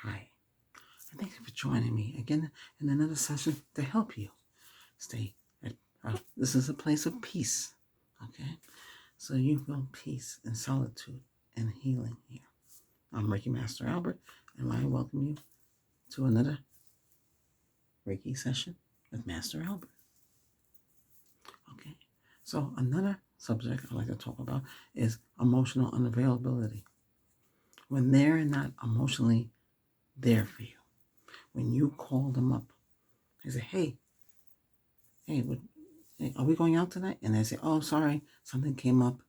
Hi, and thank you for joining me again in another session to help you stay at, this is a place of peace, okay? So you feel peace and solitude and healing here. I'm Reiki Master Albert, and I welcome you to another Reiki session with Master Albert. Okay, so another subject I'd like to talk about is emotional unavailability. When they're not emotionally there for you, when you call them up, they say, hey, are we going out tonight? And they say, oh, sorry, something came up.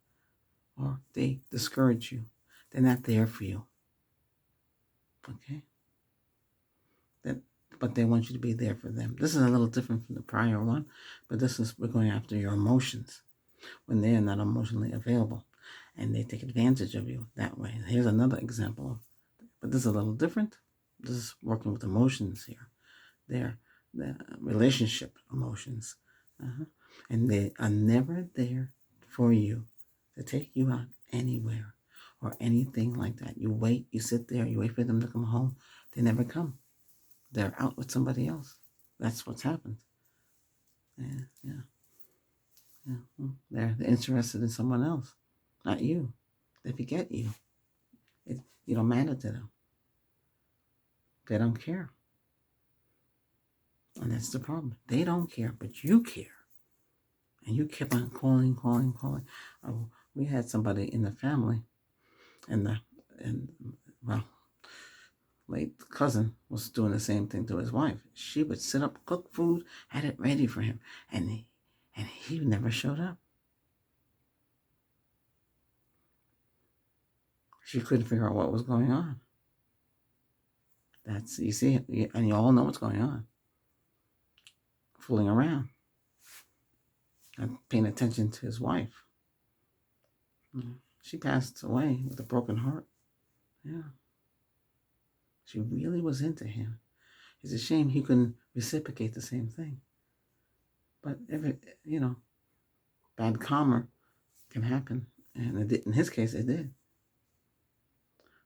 Or they discourage you. They're not there for you. Okay? But they want you to be there for them. This is a little different from the prior one, but we're going after your emotions when they're not emotionally available. And they take advantage of you that way. Here's another example. But this is a little different. This is working with emotions here. They're the relationship emotions. And they are never there for you to take you out anywhere or anything like that. You wait, you sit there, you wait for them to come home. They never come. They're out with somebody else. That's what's happened. Yeah. They're interested in someone else, not you. They forget you. You don't matter to them. They don't care. And that's the problem. They don't care, but you care. And you keep on calling. We had somebody in the family, and late cousin was doing the same thing to his wife. She would sit up, cook food, had it ready for him, and he never showed up. She couldn't figure out what was going on. You see, and you all know what's going on. Fooling around, not paying attention to his wife. She passed away with a broken heart. Yeah. She really was into him. It's a shame he couldn't reciprocate the same thing. But bad karma can happen. And it did, in his case, it did.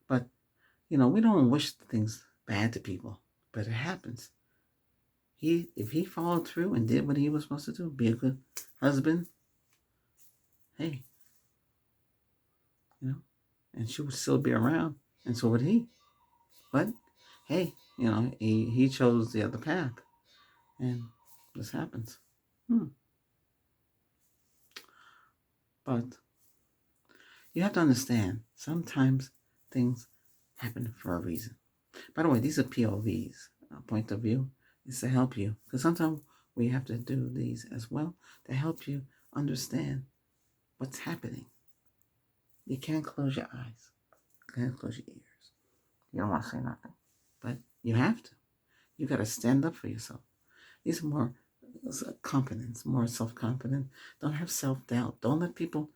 But, we don't wish things bad to people, but it happens. If he followed through and did what he was supposed to do, be a good husband, hey, and she would still be around, and so would he. But, hey, he chose the other path, and this happens. But you have to understand, sometimes things happen for a reason. By the way, these are POVs, point of view, is to help you. Because sometimes we have to do these as well to help you understand what's happening. You can't close your eyes. You can't close your ears. You don't want to say nothing. But you have to. You got to stand up for yourself. These are more confidence, more self-confidence. Don't have self-doubt. Don't let people...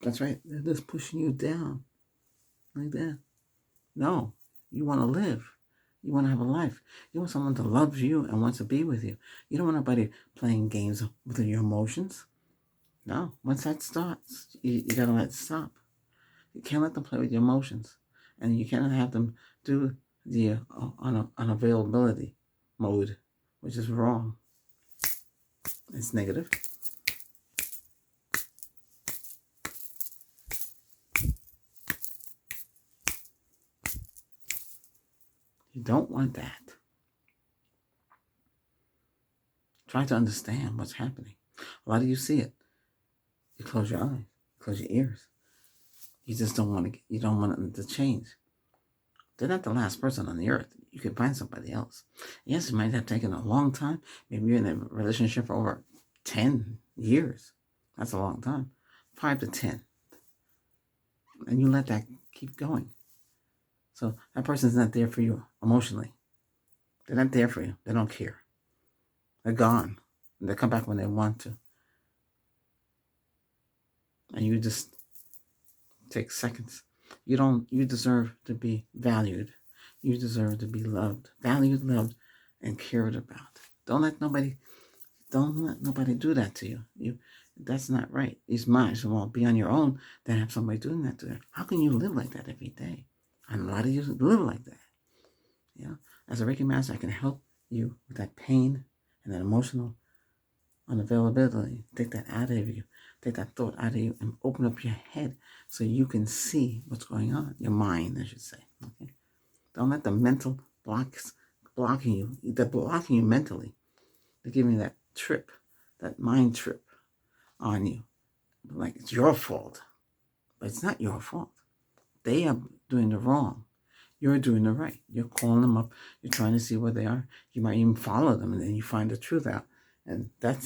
That's right. They're just pushing you down like that. No, you want to live. You want to have a life. You want someone to love you and wants to be with you. You don't want nobody playing games with your emotions. No, once that starts, you got to let it stop. You can't let them play with your emotions. And you cannot have them do the unavailability mode, which is wrong. It's negative. You don't want that. Try to understand what's happening. A lot of you see it. You close your eyes, close your ears. You just don't want to. You don't want them to change. They're not the last person on the earth. You can find somebody else. Yes, it might have taken a long time. Maybe you're in a relationship for over 10 years. That's a long time. 5 to 10. And you let that keep going. So that person's not there for you emotionally. They're not there for you. They don't care. They're gone. They come back when they want to. And you just take seconds. You deserve to be valued. You deserve to be loved. Valued, loved, and cared about. Don't let nobody do that to you. That's not right. It's mine. So, well, be on your own than have somebody doing that to them. How can you live like that every day? And a lot of you live like that. As a Reiki master, I can help you with that pain and that emotional unavailability. Take that out of you. Take that thought out of you and open up your head so you can see what's going on. Your mind, I should say. Okay. Don't let the mental blocks blocking you. They're blocking you mentally. They're giving you that trip, that mind trip on you. Like it's your fault. But it's not your fault. They are doing the wrong. You're doing the right. You're calling them up. You're trying to see where they are. You might even follow them, and then you find the truth out. And that's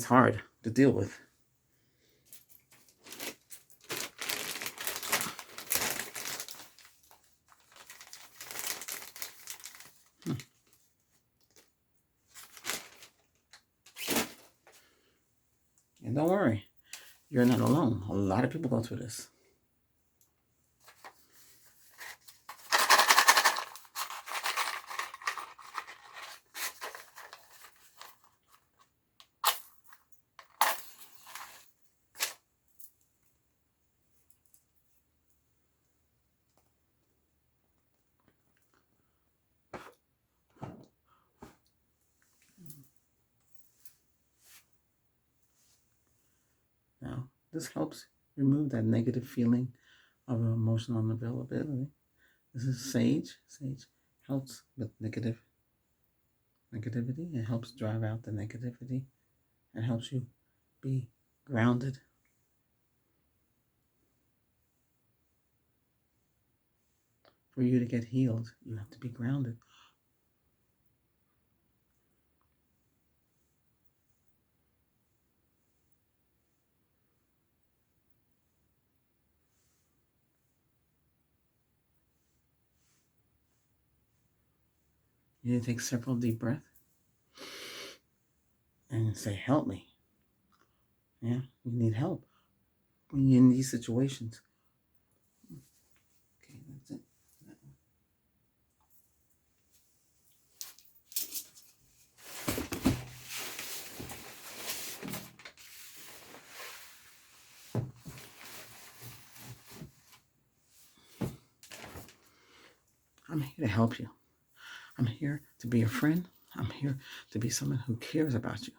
hard to deal with. And don't worry, you're not alone. A lot of people go through this. Now, this helps remove that negative feeling of emotional unavailability. This is sage. Sage helps with negativity. It helps drive out the negativity. It helps you be grounded. For you to get healed, you have to be grounded. You need to take several deep breaths and say, help me. Yeah, you need help when you're in these situations. Okay, that's it. I'm here to help you. I'm here to be your friend. I'm here to be someone who cares about you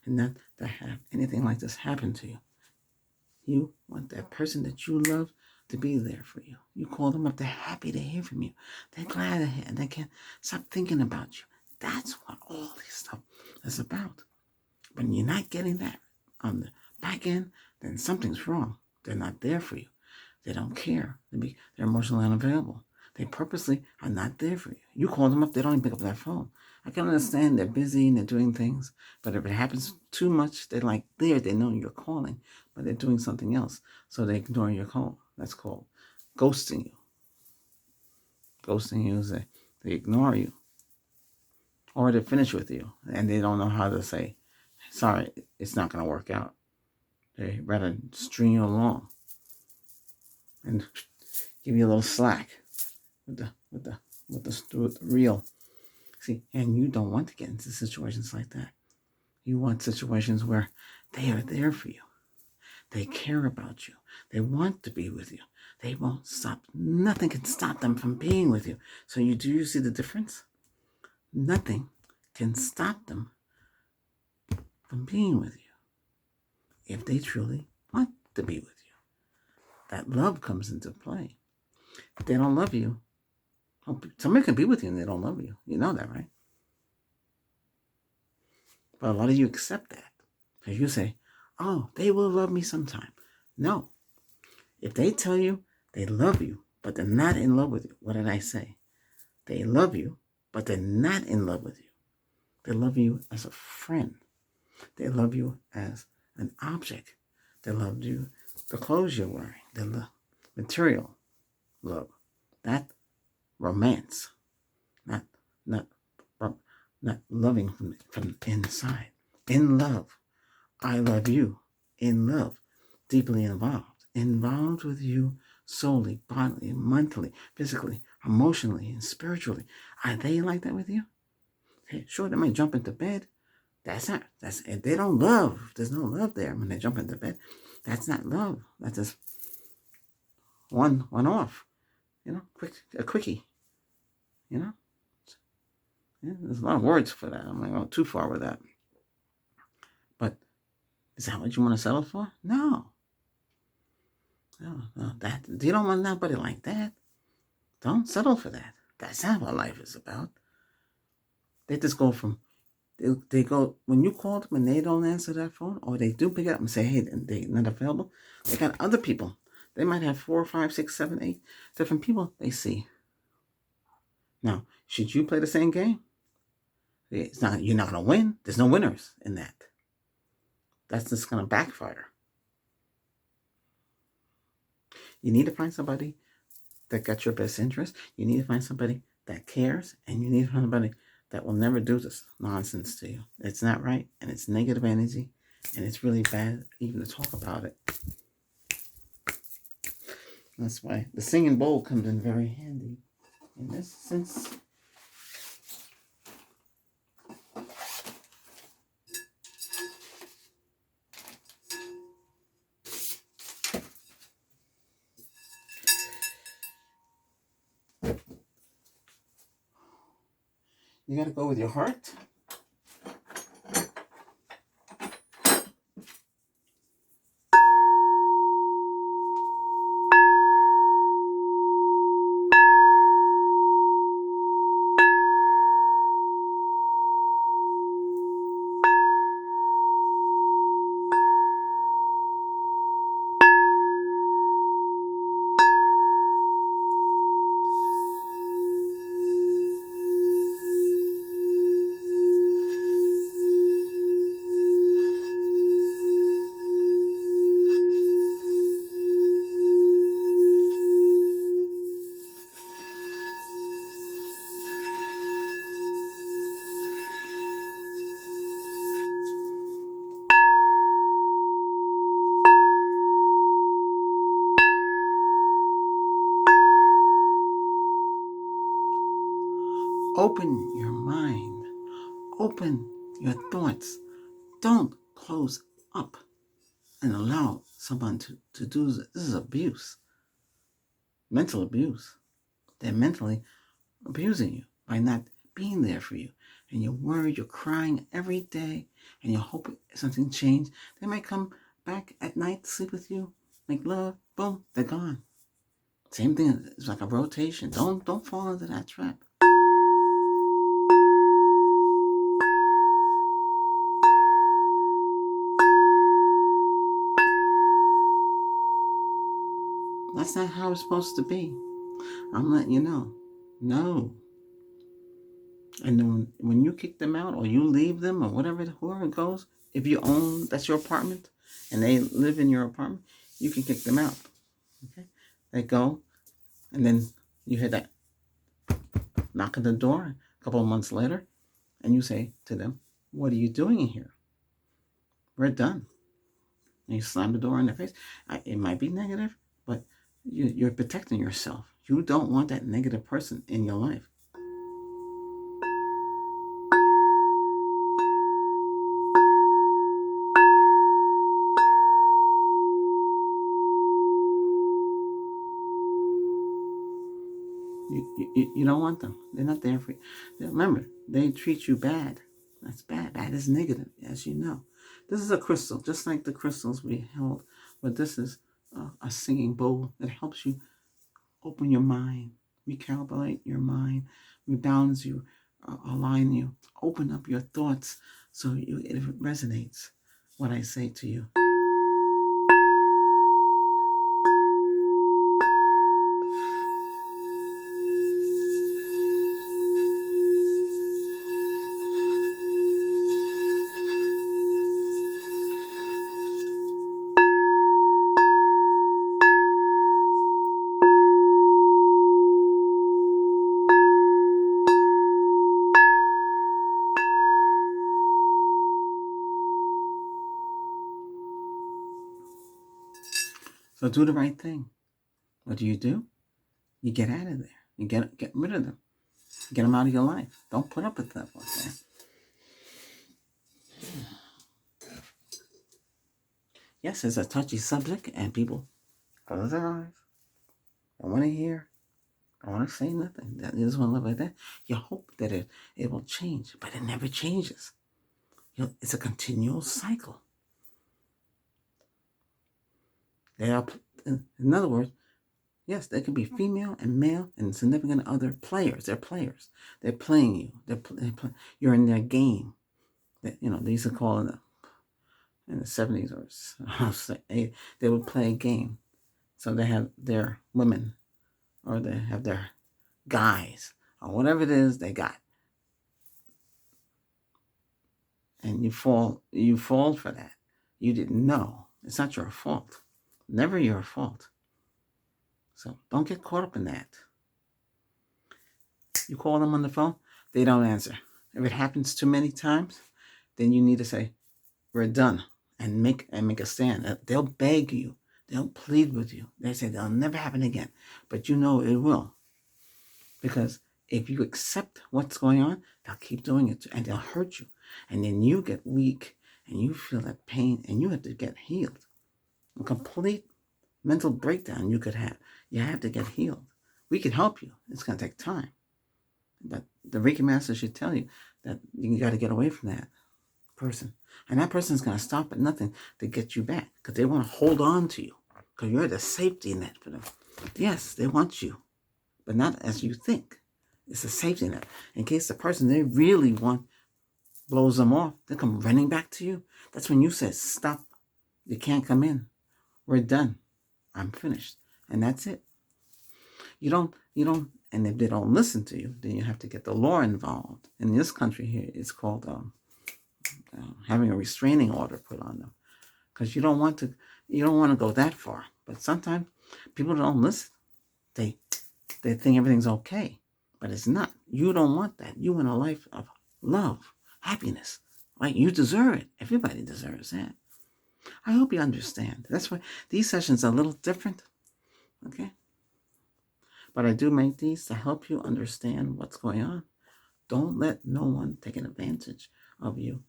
and not to have anything like this happen to you. You want that person that you love to be there for you. You call them up. They're happy to hear from you. They're glad to hear. They can't stop thinking about you. That's what all this stuff is about. When you're not getting that on the back end, then something's wrong. They're not there for you. They don't care. They're emotionally unavailable. They purposely are not there for you. You call them up, they don't even pick up that phone. I can understand they're busy and they're doing things, but if it happens too much, they're like there, they know you're calling, but they're doing something else, so they ignore your call. That's called ghosting you. Ghosting you is they ignore you, or they finish with you, and they don't know how to say, sorry, it's not going to work out. They rather string you along and give you a little slack with the real. See, and you don't want to get into situations like that. You want situations where they are there for you. They care about you. They want to be with you. They won't stop. Nothing can stop them from being with you. So do you see the difference? Nothing can stop them from being with you if they truly want to be with you. That love comes into play. If they don't love you, somebody can be with you and they don't love you. You know that, right? But a lot of you accept that. Because you say, oh, they will love me sometime. No. If they tell you they love you, but they're not in love with you, what did I say? They love you, but they're not in love with you. They love you as a friend. They love you as an object. They love you, the clothes you're wearing, the material love. That romance, not loving from inside. In love. I love you. In love. Deeply involved with you solely, bodily, mentally, physically, emotionally, and spiritually. Are they like that with you? Okay, sure, they might jump into bed. If they don't love, there's no love there when they jump into bed. That's not love. That's just one off. A quickie. Yeah, there's a lot of words for that. I'm not going too far with that. But is that what you want to settle for? No. That you don't want nobody like that. Don't settle for that. That's not what life is about. They just go from they go when you call them and they don't answer that phone, or they do pick it up and say, hey, they're not available. They got other people. They might have 4, 5, 6, 7, 8 different people they see. Now, should you play the same game? You're not going to win. There's no winners in that. That's just going to backfire. You need to find somebody that got your best interest. You need to find somebody that cares, and you need to find somebody that will never do this nonsense to you. It's not right, and it's negative energy, and it's really bad even to talk about it. That's why the singing bowl comes in very handy in this sense. You got to go with your heart. Open your mind. Open your thoughts. Don't close up and allow someone to do this. This is abuse. Mental abuse. They're mentally abusing you by not being there for you. And you're worried, you're crying every day, and you hope something changed. They might come back at night to sleep with you, make love, boom, they're gone. Same thing, it's like a rotation. Don't fall into that trap. That's not how it's supposed to be. I'm letting you know. No. And then when you kick them out or you leave them or whoever it goes, if you own, that's your apartment, and they live in your apartment, you can kick them out. Okay? They go, and then you hear that knock at the door a couple of months later, and you say to them, what are you doing in here? We're done. And you slam the door in their face. It might be negative, but you're protecting yourself. You don't want that negative person in your life. You don't want them. They're not there for you. Remember, they treat you bad. That's bad. Bad is negative, as you know. This is a crystal, just like the crystals we held. But this is a singing bowl that helps you open your mind, recalibrate your mind, rebalance you, align you, open up your thoughts so it resonates what I say to you. So do the right thing. What do? You get out of there. You get rid of them. Get them out of your life. Don't put up with stuff like that. Yes, it's a touchy subject, and people close their eyes. Don't want to hear. Don't want to say nothing. They just want to live like that. You hope that it will change, but it never changes. It's a continual cycle. They are, in other words, yes, they can be female and male and significant other players. They're players. They're playing you. You're in their game. They used to call it in the 70s or they would play a game. So they have their women or they have their guys or whatever it is they got. And you fall for that. You didn't know. It's not your fault. Never your fault. So don't get caught up in that. You call them on the phone, they don't answer. If it happens too many times, then you need to say, we're done, and make a stand. They'll beg you. They'll plead with you. They say they'll never happen again. But you know it will. Because if you accept what's going on, they'll keep doing it and they'll hurt you. And then you get weak and you feel that pain and you have to get healed. A complete mental breakdown you could have. You have to get healed. We can help you. It's going to take time. But the Reiki master should tell you that you got to get away from that person. And that person's going to stop at nothing to get you back because they want to hold on to you because you're the safety net for them. Yes, they want you, but not as you think. It's a safety net. In case the person they really want blows them off, they come running back to you. That's when you say, stop. You can't come in. We're done. I'm finished. And that's it. You don't, and if they don't listen to you, then you have to get the law involved. In this country here, it's called having a restraining order put on them. Because you don't want to go that far. But sometimes people don't listen. They think everything's okay. But it's not. You don't want that. You want a life of love, happiness. Right? You deserve it. Everybody deserves that. I hope you understand. That's why these sessions are a little different. Okay? But I do make these to help you understand what's going on. Don't let no one take advantage of you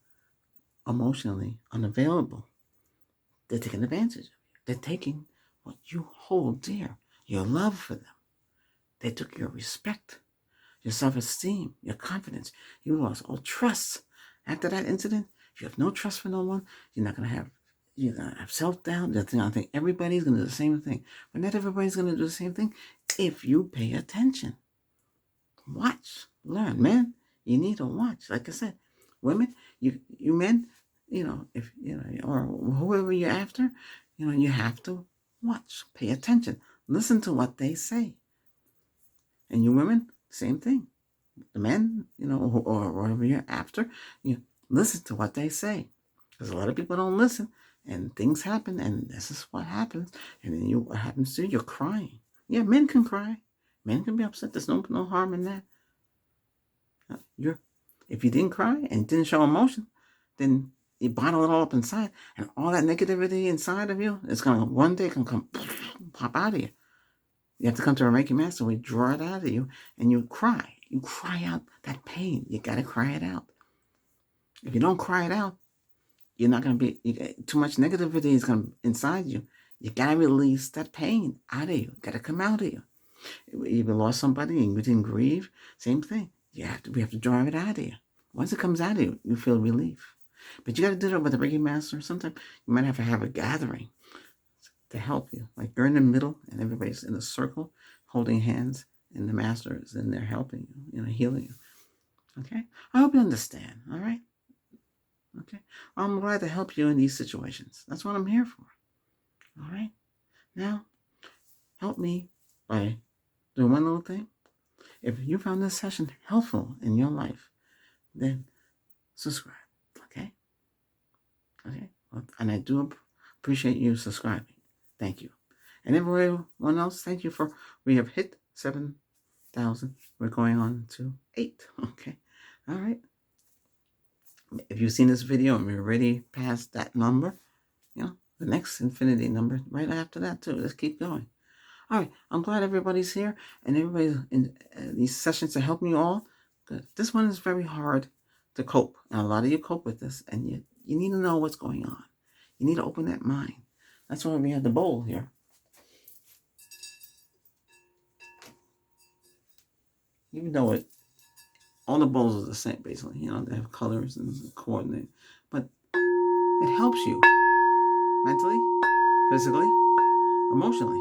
emotionally unavailable. They're taking advantage of you. They're taking what you hold dear, your love for them. They took your respect, your self-esteem, your confidence. You lost all trust. After that incident, you have no trust for no one. You're going to have self-doubt. You're going to think everybody's going to do the same thing. But not everybody's going to do the same thing if you pay attention. Watch, learn. Men, you need to watch. Like I said, women, you men, if, or whoever you're after, you have to watch, pay attention, listen to what they say. And you women, same thing. The men, or whatever you're after, listen to what they say. Because a lot of people don't listen, and things happen, and this is what happens. And then what happens to you? You're crying. Yeah, men can cry. Men can be upset. There's no harm in that. If you didn't cry and didn't show emotion, then you bottle it all up inside, and all that negativity inside of you is going to one day come pop out of you. You have to come to a Reiki master. We draw it out of you, and you cry. You cry out that pain. You got to cry it out. If you don't cry it out, you're not going to be, too much negativity is going to inside you. You got to release that pain out of you. Got to come out of you. You lost somebody and you didn't grieve, same thing. We have to drive it out of you. Once it comes out of you, you feel relief. But you got to do it with a Reiki master. Sometimes you might have to have a gathering to help you. Like you're in the middle and everybody's in a circle holding hands and the master is in there helping you, healing you. Okay? I hope you understand. All right? Okay? I'm glad to help you in these situations. That's what I'm here for. All right? Now, help me by doing one little thing. If you found this session helpful in your life, then subscribe. Okay? Okay? And I do appreciate you subscribing. Thank you. And everyone else, thank you we have hit 7,000. We're going on to 8. Okay? All right? If you've seen this video and we're already past that number, the next infinity number right after that too. Let's keep going. All right, I'm glad everybody's here and everybody's in these sessions are helping you all. Good. This one is very hard to cope, and a lot of you cope with this, and you need to know what's going on. You need to open that mind. That's why we have the bowl here. Even though all the bowls are the same, basically. You know, they have colors and coordinate. But it helps you mentally, physically, emotionally.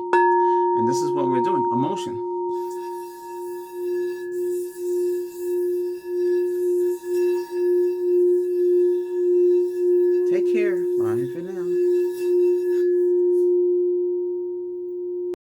And this is what we're doing, emotion.